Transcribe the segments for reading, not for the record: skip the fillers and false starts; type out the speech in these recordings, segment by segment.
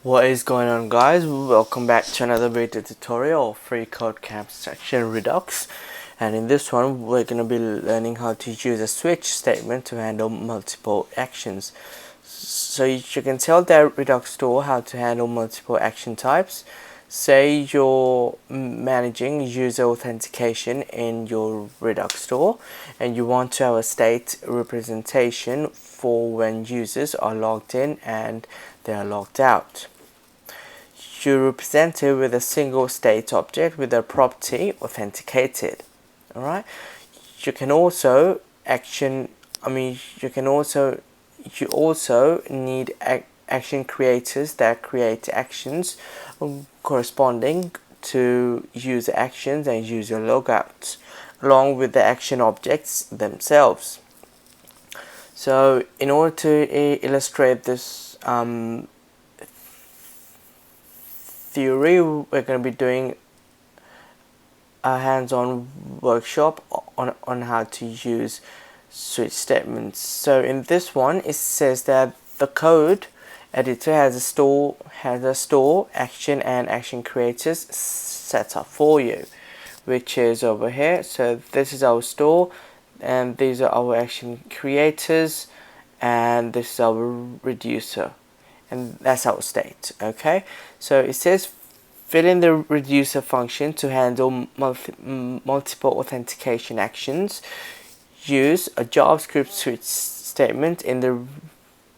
What is going on, guys? Welcome back to another beta tutorial of free code abstraction Redux, and in this one we're going to be learning how to use a switch statement to handle multiple actions. So you can tell the Redux store how to handle multiple action types. Say you're managing user authentication in your Redux store and you want to have a state representation for when users are logged in and they are logged out. You represent it with a single state object with a property authenticated. Alright, you can also you also need action creators that create actions corresponding to user actions and user logouts, along with the action objects themselves. So in order to illustrate this theory, we're going to be doing a hands-on workshop on how to use switch statements. So in this one, it says that the code editor has a store action and action creators set up for you, which is over here. So this is our store, and these are our action creators, and this is our reducer, and that's our state. Okay, so it says fill in the reducer function to handle multiple authentication actions. Use a JavaScript switch statement in the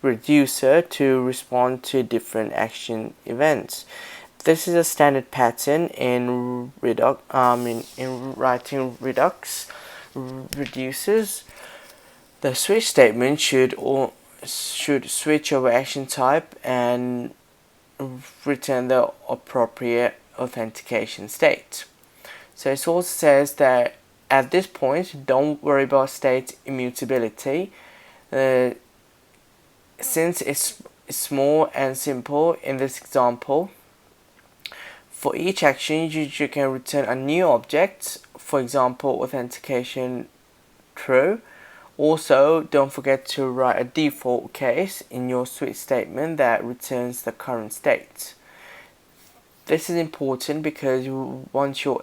reducer to respond to different action events. This is a standard pattern in Redux. In writing Redux reducers, the switch statement should switch over action type and return the appropriate authentication state. So it also says that at this point, don't worry about state immutability, since it's small and simple. In this example, for each action you can return a new object, for example authentication true. Also, don't forget to write a default case in your switch statement that returns the current state. This is important because once your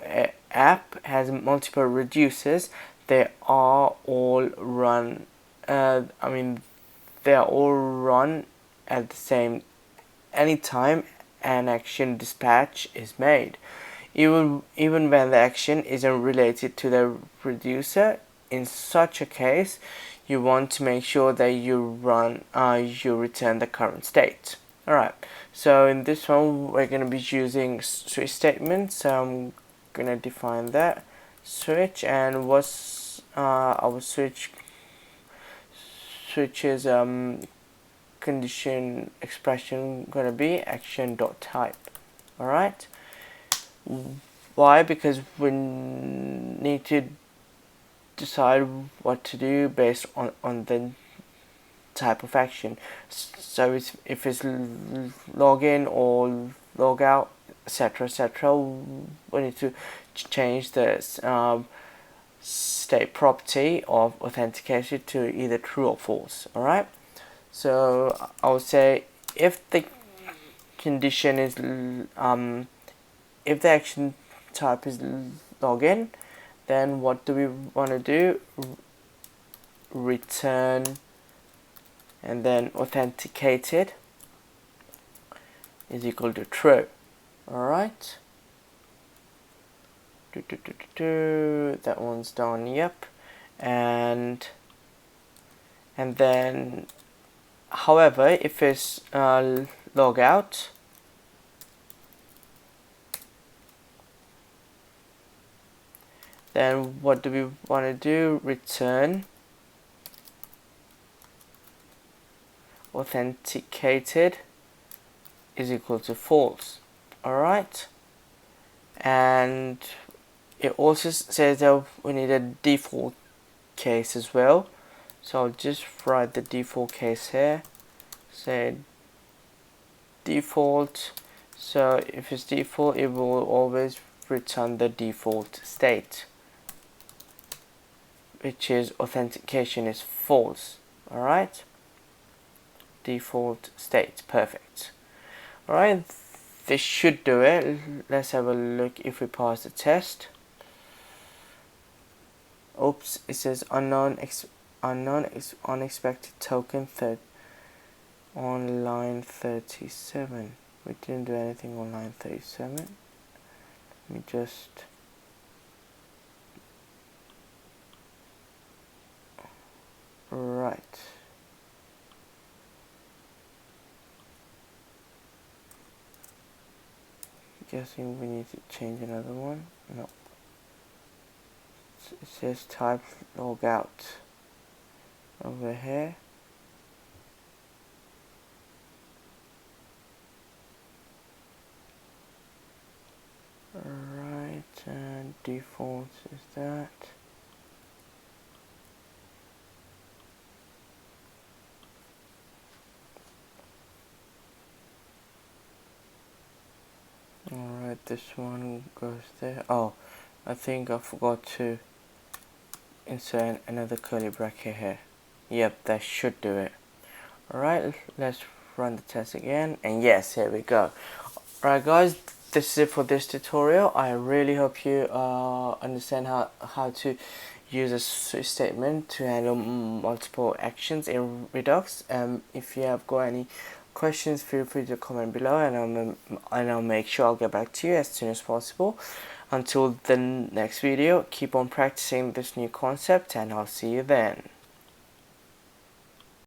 app has multiple reducers, they are all run. They are all run at the same anytime an action dispatch is made, even when the action isn't related to the reducer. In such a case, you want to make sure that you return the current state. Alright, so in this one we're going to be using switch statements. So I'm going to define that switch, and what's our switch's condition expression going to be action.type. Alright, why? Because we need to decide what to do based on the type of action. So if it's login or log out, etc., we need to change the state property of authentication to either true or false. Alright, so I would say if the condition is if the action type is login, then what do we want to do? Return and then authenticated is equal to true. Alright, that one's done. Yep. And then however, if it's log out, then what do we want to do? Return authenticated is equal to false. Alright, and it also says that we need a default case as well, so I'll just write the default case here. Say default, so if it's default, it will always return the default state, which is authentication is false. Alright, default state, perfect. Alright, this should do it. Let's have a look if we pass the test. Oops, it says unexpected token on line 37. We didn't do anything on line 37. Let me just right. Guessing we need to change another one. No. It says type logout over here. Right, and default is that. Alright, this one goes there. Oh, I think I forgot to insert another curly bracket here. Yep, that should do it. Alright, let's run the test again, and yes, here we go. Alright guys, this is it for this tutorial. I really hope you understand how to use a switch statement to handle multiple actions in Redux. If you have got any questions, feel free to comment below, and I'll make sure I'll get back to you as soon as possible. Until the next video, keep on practicing this new concept, and I'll see you then.